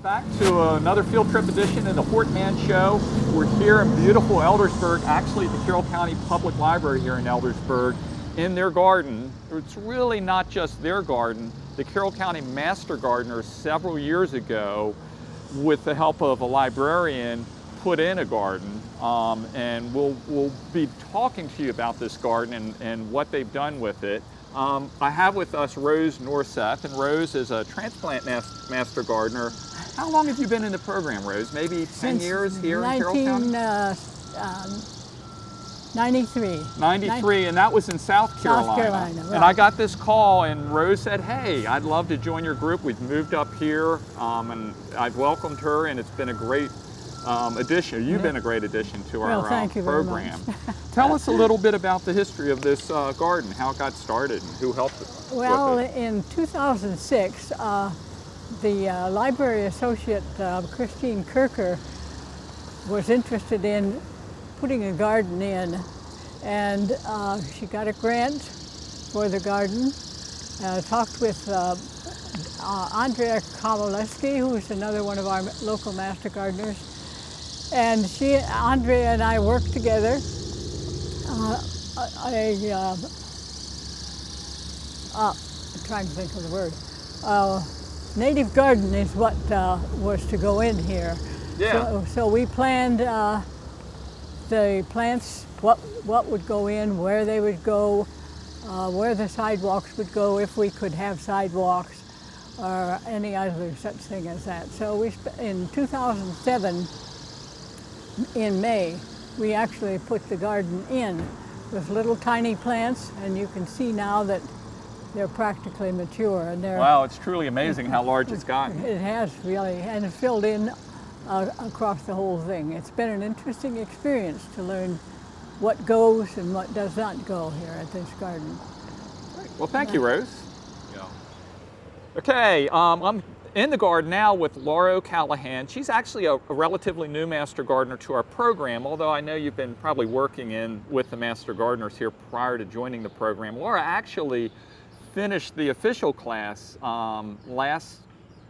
back to another field trip edition of the Hortman Show. We're here in beautiful Eldersburg, actually at the Carroll County Public Library here in Eldersburg, in their garden. It's really not just their garden. The Carroll County Master Gardeners several years ago, with the help of a librarian, put in a garden, and we'll be talking to you about this garden and what they've done with it. I have with us Rose Norseth, and Rose is a transplant master gardener. How long have you been in the program, Rose? Maybe 10 years here in Carroll County? 93. 93, and that was in South Carolina. South Carolina, right. And I got this call, and Rose said, hey, I'd love to join your group. We've moved up here, and I've welcomed her, and it's been a great addition. You've been a great addition to our thank you program. very much. Tell us a little bit about the history of this garden, how it got started, and who helped it. Well, with it. in 2006, the library associate, Christine Kirker, was interested in putting a garden in, and she got a grant for the garden. Talked with Andrea Kowaleski, who's another one of our local master gardeners, and Andrea and I worked together. I'm trying to think of the word. Native garden is what was to go in here. Yeah. So we planned the plants, what would go in, where they would go, where the sidewalks would go, if we could have sidewalks, or any other such thing as that. So in 2007, in May, we actually put the garden in with little tiny plants, and you can see now that they're practically mature. And wow, it's truly amazing how large it's gotten. It has really, and it's filled in across the whole thing. It's been an interesting experience to learn what goes and what does not go here at this garden. Great. Well, thank you, Rose. Yeah. Okay, I'm in the garden now with Laura O'Callahan. She's actually a relatively new master gardener to our program, although I know you've been probably working with the master gardeners here prior to joining the program. Laura actually finished the official class last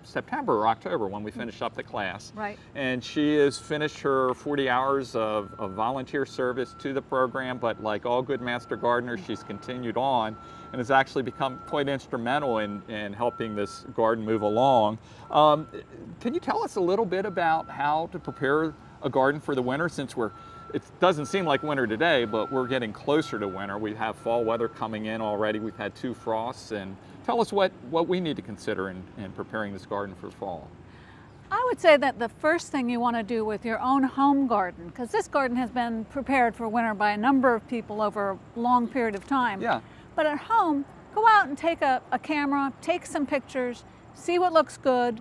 September or October when we finished up the class. Right. And she has finished her 40 hours of volunteer service to the program, but like all good master gardeners, she's continued on and has actually become quite instrumental in helping this garden move along. Can you tell us a little bit about how to prepare a garden for the winter, since it doesn't seem like winter today, but we're getting closer to winter. We have fall weather coming in already. We've had 2 frosts, and tell us what we need to consider in preparing this garden for fall. I would say that the first thing you want to do with your own home garden, because this garden has been prepared for winter by a number of people over a long period of time. Yeah. But at home, go out and take a camera, take some pictures, see what looks good,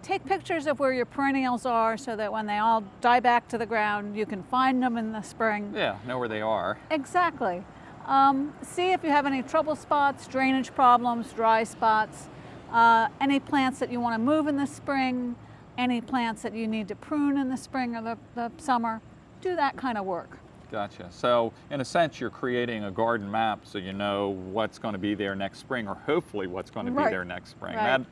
take pictures of where your perennials are so that when they all die back to the ground, you can find them in the spring. Yeah, know where they are. Exactly. See if you have any trouble spots, drainage problems, dry spots, any plants that you want to move in the spring, any plants that you need to prune in the spring or the summer. Do that kind of work. Gotcha. So in a sense, you're creating a garden map so you know what's going to be there next spring, or hopefully what's going to be there next spring. Right.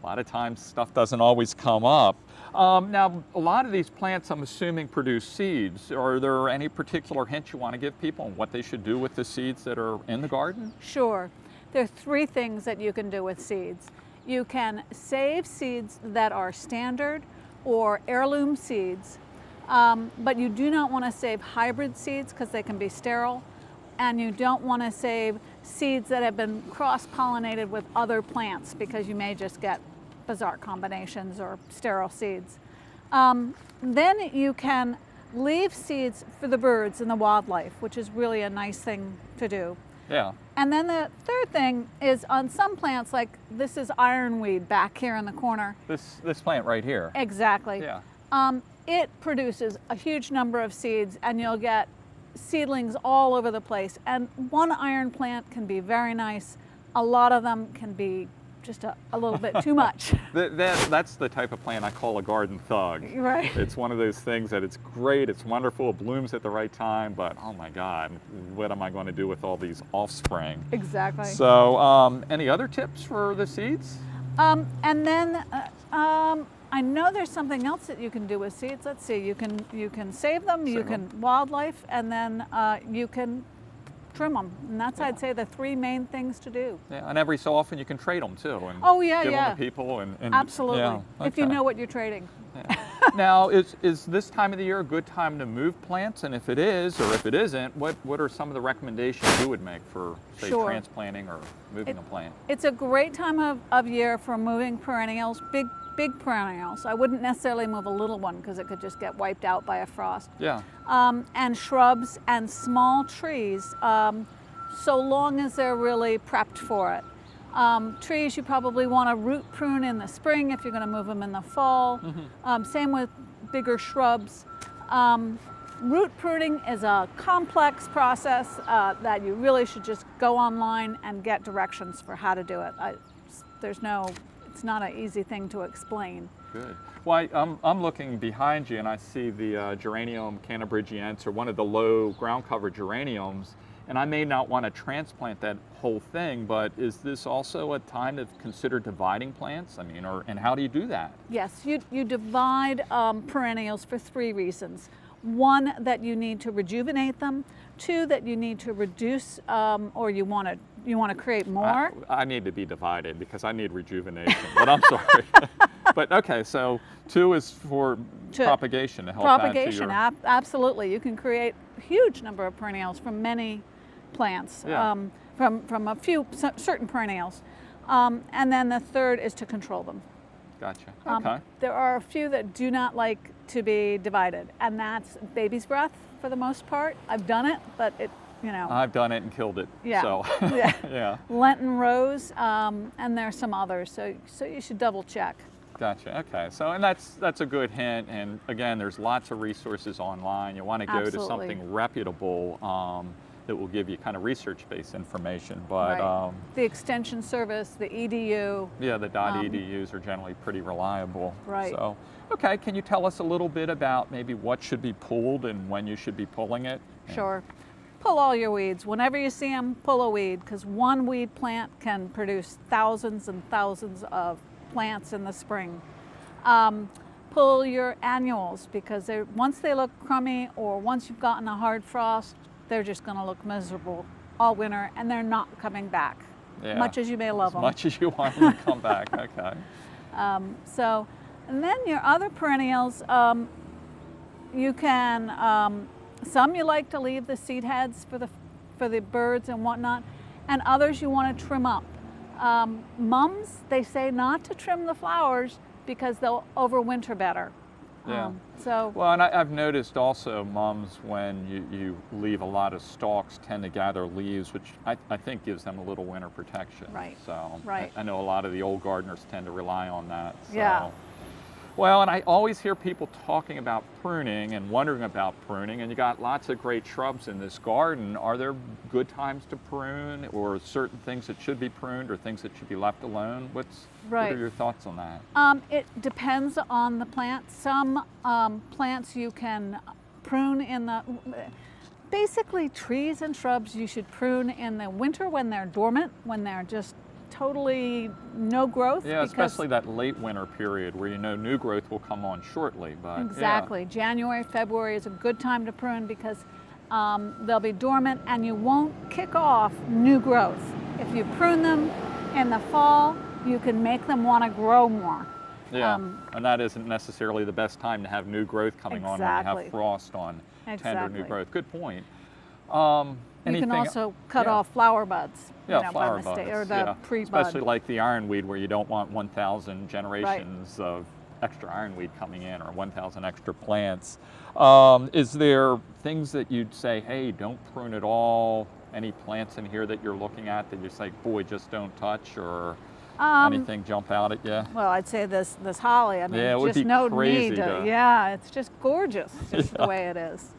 A lot of times stuff doesn't always come up. Now, a lot of these plants, I'm assuming, produce seeds. Are there any particular hints you want to give people on what they should do with the seeds that are in the garden? Sure. There are 3 things that you can do with seeds. You can save seeds that are standard or heirloom seeds, but you do not want to save hybrid seeds because they can be sterile, and you don't want to save seeds that have been cross-pollinated with other plants because you may just get bizarre combinations or sterile seeds. Then you can leave seeds for the birds and the wildlife, which is really a nice thing to do. Yeah. And then the third thing is on some plants, like this is ironweed back here in the corner. This plant right here. Exactly. Yeah. It produces a huge number of seeds, and you'll get seedlings all over the place. And one iron plant can be very nice. A lot of them can be just a little bit too much. That's the type of plant I call a garden thug. Right. It's one of those things that it's great, it's wonderful, it blooms at the right time, but oh my God, what am I going to do with all these offspring? Exactly. So any other tips for the seeds? And then I know there's something else that you can do with seeds. Let's see. You can save them. You can wildlife, and then you can trim them. And that's I'd say the 3 main things to do. Yeah, and every so often you can trade them too. And Oh yeah, give yeah. them to people and Absolutely. Yeah, If you okay. know what you're trading. Yeah. Now, is this time of the year a good time to move plants? And if it is, or if it isn't, what are some of the recommendations you would make for, say, Sure. transplanting or moving a plant? It's a great time of year for moving perennials, big perennials. I wouldn't necessarily move a little one because it could just get wiped out by a frost. Yeah. And shrubs and small trees, so long as they're really prepped for it. Trees you probably want to root prune in the spring if you're going to move them in the fall. Same with bigger shrubs. Root pruning is a complex process that you really should just go online and get directions for how to do it. It's not an easy thing to explain. Good. Well, I'm looking behind you and I see the geranium canabrigiense, or one of the low ground cover geraniums, and I may not want to transplant that whole thing, but is this also a time to consider dividing plants? I mean, and how do you do that? Yes, you divide perennials for 3 reasons. 1, that you need to rejuvenate them. 2, that you need to reduce or you want to create more. I need to be divided because I need rejuvenation, but I'm sorry. But okay, so 2 is for propagation, to help Propagation, add to your... absolutely. You can create a huge number of perennials from many plants, from a few certain perennials. And then the 3rd is to control them. Gotcha. Okay. There are a few that do not like to be divided, and that's baby's breath for the most part. I've done it, but I've done it and killed it. Yeah. So. Yeah. Yeah. Lenten rose, and there are some others, so you should double check. Gotcha. Okay. So, and that's a good hint. And again, there's lots of resources online. You want to go to something reputable that will give you kind of research-based information. But right. The extension service, the EDU. Yeah, the .edus are generally pretty reliable. Right. So, okay. Can you tell us a little bit about maybe what should be pulled and when you should be pulling it? Sure. Pull all your weeds. Whenever you see them, pull a weed, because one weed plant can produce thousands and thousands of plants in the spring. Pull your annuals, because once they look crummy or once you've gotten a hard frost, they're just going to look miserable all winter, and they're not coming back. Yeah. Much as you may love them. As much as you want them to come back. Okay. And then your other perennials, you can. Some you like to leave the seed heads for the birds and whatnot, and others you want to trim up. Mums, they say not to trim the flowers because they'll overwinter better. Yeah. Well, and I've noticed also mums, when you leave a lot of stalks, tend to gather leaves, which I think gives them a little winter protection. Right. So right. I know a lot of the old gardeners tend to rely on that. So. Yeah. Well, and I always hear people talking about pruning and wondering about pruning, and you got lots of great shrubs in this garden. Are there good times to prune, or certain things that should be pruned, or things that should be left alone? What are your thoughts on that? It depends on the plant. Some plants you can prune in the... Basically, trees and shrubs you should prune in the winter when they're dormant, when they're just totally no growth. Yeah, especially that late winter period where new growth will come on shortly. But exactly. Yeah. January, February is a good time to prune because they'll be dormant and you won't kick off new growth. If you prune them in the fall, you can make them want to grow more. Yeah, and that isn't necessarily the best time to have new growth coming on when you have frost on tender new growth. Good point. You can also cut off flower buds. Yeah, flower buds. Or the pre-bud. Especially like the ironweed, where you don't want 1,000 generations of extra ironweed coming in, or 1,000 extra plants. Is there things that you'd say, hey, don't prune at all? Any plants in here that you're looking at that you're like, boy, just don't touch, or anything jump out at you? Well, I'd say this holly. I mean, it would just be no crazy need to. Yeah, it's just gorgeous, just the way it is.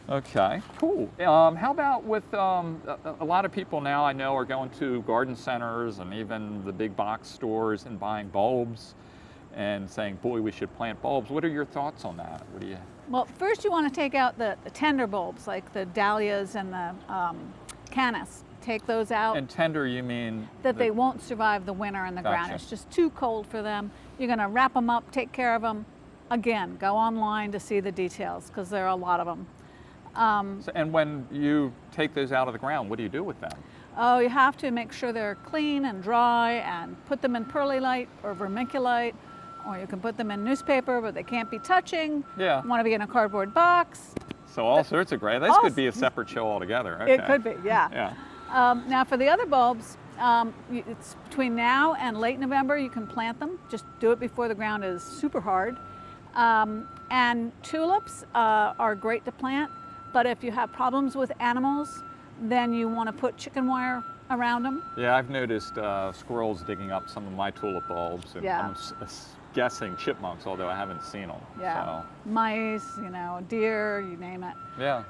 Okay, cool. How about with a lot of people now I know are going to garden centers and even the big box stores and buying bulbs and saying, boy, we should plant bulbs. What are your thoughts on that? What do you... Well, first you want to take out the tender bulbs, like the dahlias and the canis. take those out. And tender, you mean? That they won't survive the winter in the ground. Gotcha. It's just too cold for them. You're going to wrap them up, take care of them. Again, go online to see the details because there are a lot of them. And when you take those out of the ground, what do you do with them? Oh, you have to make sure they're clean and dry and put them in perlite or vermiculite, or you can put them in newspaper, but they can't be touching. Yeah. Want to be in a cardboard box. So all sorts of great. This could be a separate show altogether. Okay. It could be, yeah. Yeah. Now for the other bulbs, it's between now and late November you can plant them. Just do it before the ground is super hard. And tulips are great to plant, but if you have problems with animals, then you want to put chicken wire around them. Yeah, I've noticed squirrels digging up some of my tulip bulbs, and Yeah. I'm guessing chipmunks, although I haven't seen them. Yeah. Mice, deer, you name it. So, yeah.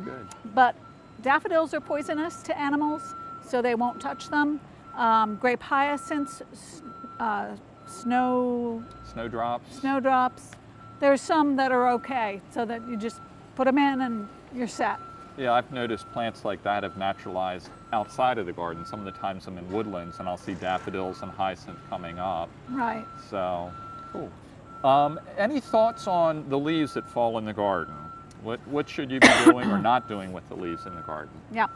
Good. But daffodils are poisonous to animals, so they won't touch them. Grape hyacinths, snowdrops. There's some that are okay, so that you just put them in and you're set. Yeah, I've noticed plants like that have naturalized outside of the garden. Some of the times I'm in woodlands and I'll see daffodils and hyacinth coming up. Right. So, cool. Any thoughts on the leaves that fall in the garden? What should you be doing or not doing with the leaves in the garden? Yeah,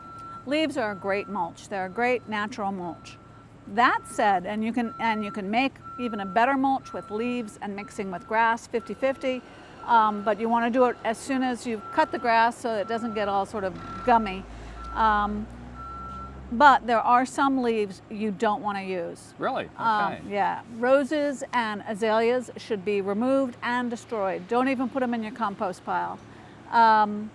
leaves are a great mulch. They're a great natural mulch. That said, and you can make even a better mulch with leaves and mixing with grass 50-50. But you want to do it as soon as you've cut the grass so it doesn't get all sort of gummy. But there are some leaves you don't want to use. Really? Okay. Yeah, roses and azaleas should be removed and destroyed. Don't even put them in your compost pile. And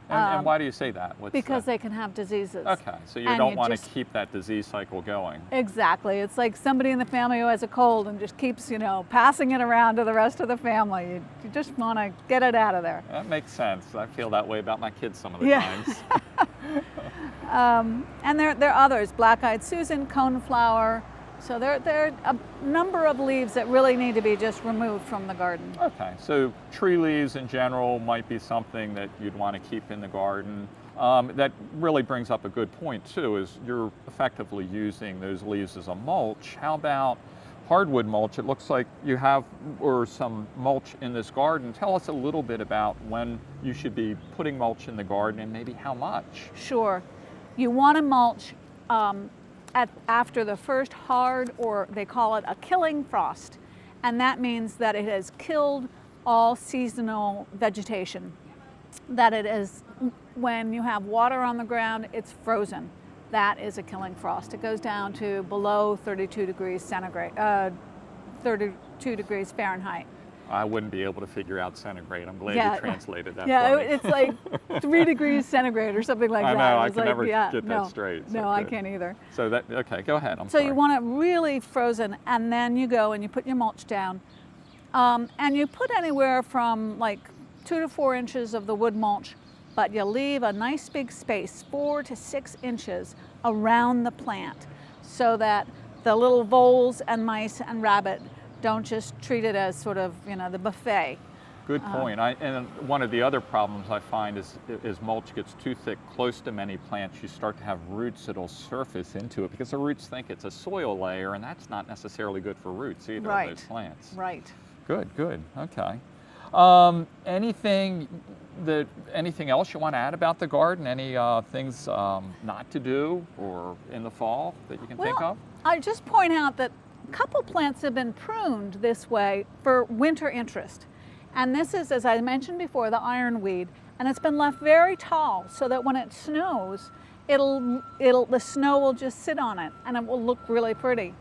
why do you say that? Because they can have diseases. Okay, so you And don't you want to just- keep that disease cycle going. Exactly. It's like somebody in the family who has a cold and just keeps, passing it around to the rest of the family. You just want to get it out of there. That makes sense. I feel that way about my kids some of the Yeah. times. And there are others, black-eyed Susan, coneflower. So there are a number of leaves that really need to be just removed from the garden. Okay, so tree leaves in general might be something that you'd want to keep in the garden. That really brings up a good point too, is you're effectively using those leaves as a mulch. How about hardwood mulch? It looks like you have some mulch in this garden. Tell us a little bit about when you should be putting mulch in the garden and maybe how much. Sure. You want to mulch after the first hard, or they call it a killing frost. And that means that it has killed all seasonal vegetation. That it is, when you have water on the ground, it's frozen. That is a killing frost. It goes down to below 32 degrees centigrade, 32 degrees Fahrenheit. I wouldn't be able to figure out centigrade. I'm glad you translated that Yeah, for me. it's like 3 degrees centigrade or something like that. I know, I It's can like, never yeah, get that straight. So No, I good. can't either. So okay, go ahead. I'm So sorry. you want it really frozen, and then you go and you put your mulch down. And you put anywhere from like 2 to 4 inches of the wood mulch, but you leave a nice big space, 4 to 6 inches around the plant, so that the little voles and mice and rabbit don't just treat it as sort of, the buffet. Good point. And one of the other problems I find is mulch gets too thick close to many plants, you start to have roots that'll surface into it because the roots think it's a soil layer, and that's not necessarily good for roots either of those plants. Right. Good. Okay. Anything else you want to add about the garden? Any things not to do or in the fall that you can think of? I just point out that a couple plants have been pruned this way for winter interest. And this is, as I mentioned before, the ironweed, and it's been left very tall so that when it snows, the snow will just sit on it and it will look really pretty.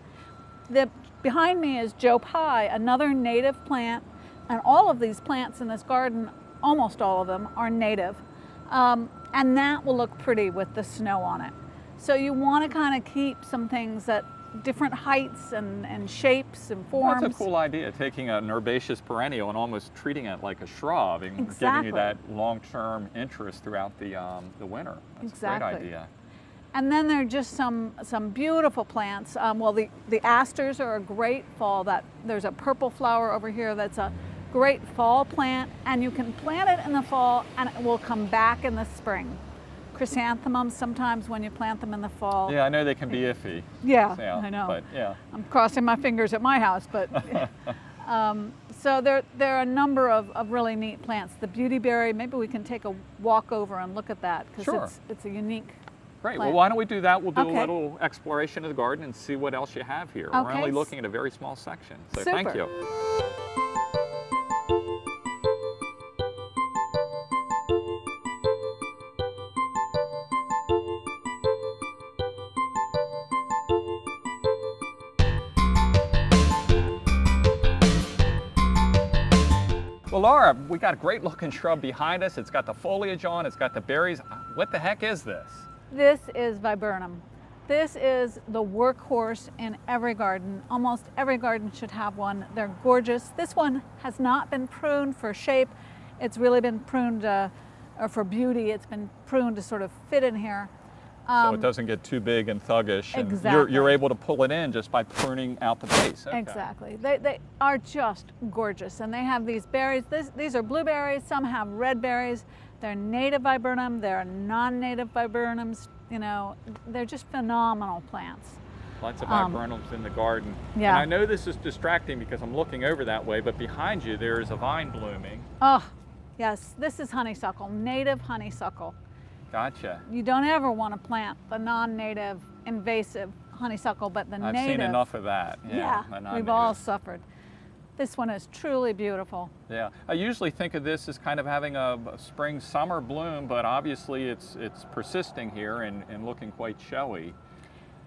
Behind me is Joe Pye, another native plant, and all of these plants in this garden, almost all of them, are native. And that will look pretty with the snow on it. So you want to kind of keep some things that different heights and shapes and forms. That's a cool idea, taking an herbaceous perennial and almost treating it like a shrub and giving Exactly. you that long-term interest throughout the winter. That's Exactly. a great idea. And then there are just some beautiful plants. The asters are a great fall. There's a purple flower over here that's a great fall plant, and you can plant it in the fall and it will come back in the spring. chrysanthemums sometimes when you plant them in the fall. Yeah, I know they can be iffy. Yeah, Yeah, I know. But yeah. I'm crossing my fingers at my house, but so there are a number of really neat plants. The beautyberry, maybe we can take a walk over and look at that because Sure. it's a unique Great. plant. Well, why don't we do that? We'll do Okay. a little exploration of the garden and see what else you have here. We're Okay. only looking at a very small section. So Super. thank you. Well, Laura, we got a great looking shrub behind us. It's got the foliage on, it's got the berries. What the heck is this? This is viburnum. This is the workhorse in every garden. Almost every garden should have one. They're gorgeous. This one has not been pruned for shape. It's really been pruned or for beauty. It's been pruned to sort of fit in here. So it doesn't get too big and thuggish. And Exactly. you're able to pull it in just by pruning out the base. Okay. Exactly. They are just gorgeous. And they have these berries. These are blueberries. Some have red berries. They're native viburnum. They're non-native viburnums. You know, they're just phenomenal plants. Lots of viburnums in the garden. yeah. And I know this is distracting because I'm looking over that way, but behind you there is a vine blooming. Oh, yes. This is honeysuckle, native honeysuckle. Gotcha. You don't ever want to plant the non-native invasive honeysuckle, but the I've native. seen enough of that. Yeah, the we've non-native. all suffered. This one is truly beautiful. Yeah, I usually think of this as kind of having a spring summer bloom, but obviously it's persisting here and looking quite showy.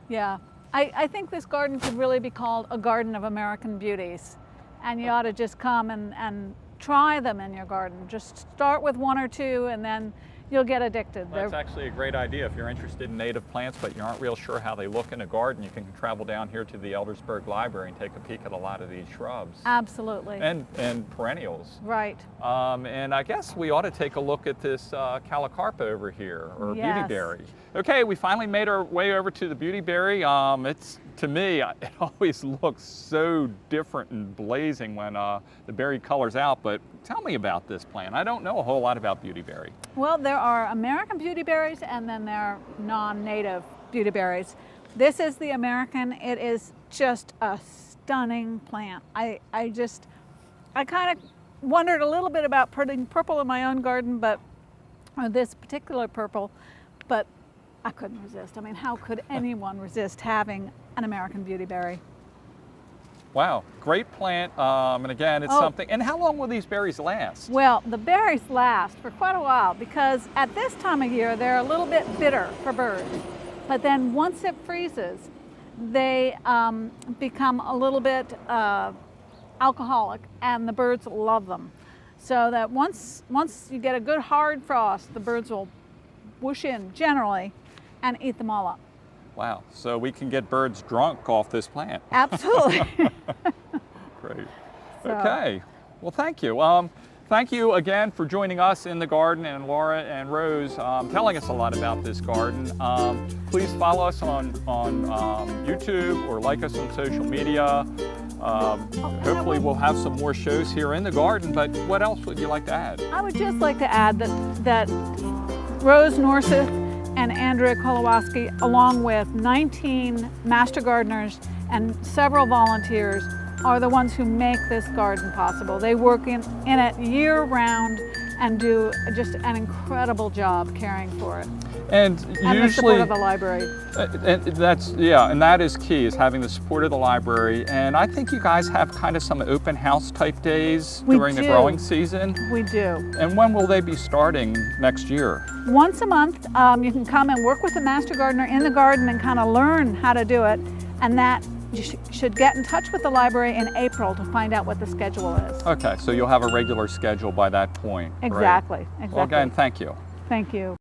Yeah, I think this garden could really be called a garden of American beauties, and you ought to just come and try them in your garden. Just start with one or two, and then you'll get addicted. That's actually a great idea. If you're interested in native plants, but you aren't real sure how they look in a garden, you can travel down here to the Eldersburg Library and take a peek at a lot of these shrubs. Absolutely. And perennials. Right. And I guess we ought to take a look at this calicarpa over here, or Yes. beautyberry. Okay, we finally made our way over to the beautyberry. It's, to me, it always looks so different and blazing when the berry colors out, but tell me about this plant. I don't know a whole lot about beautyberry. Well, there are American beautyberries and then there are non-native beautyberries. This is the American. It is just a stunning plant. I kind of wondered a little bit about putting purple in my own garden, but or this particular purple, but I couldn't resist. I mean, how could anyone resist having an American beautyberry? Wow, great plant. And again, it's something. And how long will these berries last? Well, the berries last for quite a while because at this time of year, they're a little bit bitter for birds. But then once it freezes, they become a little bit alcoholic and the birds love them. So that once you get a good hard frost, the birds will whoosh in generally and eat them all up. Wow, so we can get birds drunk off this plant. Absolutely. Great. So- Okay, well thank you. Thank you again for joining us in the garden, and Laura and Rose telling us a lot about this garden. Please follow us on YouTube or like us on social media. Hopefully we'll have some more shows here in the garden, but what else would you like to add? I would just like to add that Rose Norseth and Andrea Kolowaski, along with 19 master gardeners and several volunteers, are the ones who make this garden possible. They work in it year round and do just an incredible job caring for it. And And the support usually, of the library. and that is key, is having the support of the library. And I think you guys have kind of some open house type days We during the do. growing season. We do. And when will they be starting next year? Once a month, you can come and work with the master gardener in the garden and kind of learn how to do it. And that you should get in touch with the library in April to find out what the schedule is. Okay, so you'll have a regular schedule by that point. Great. Exactly. Well, again, thank you. Thank you.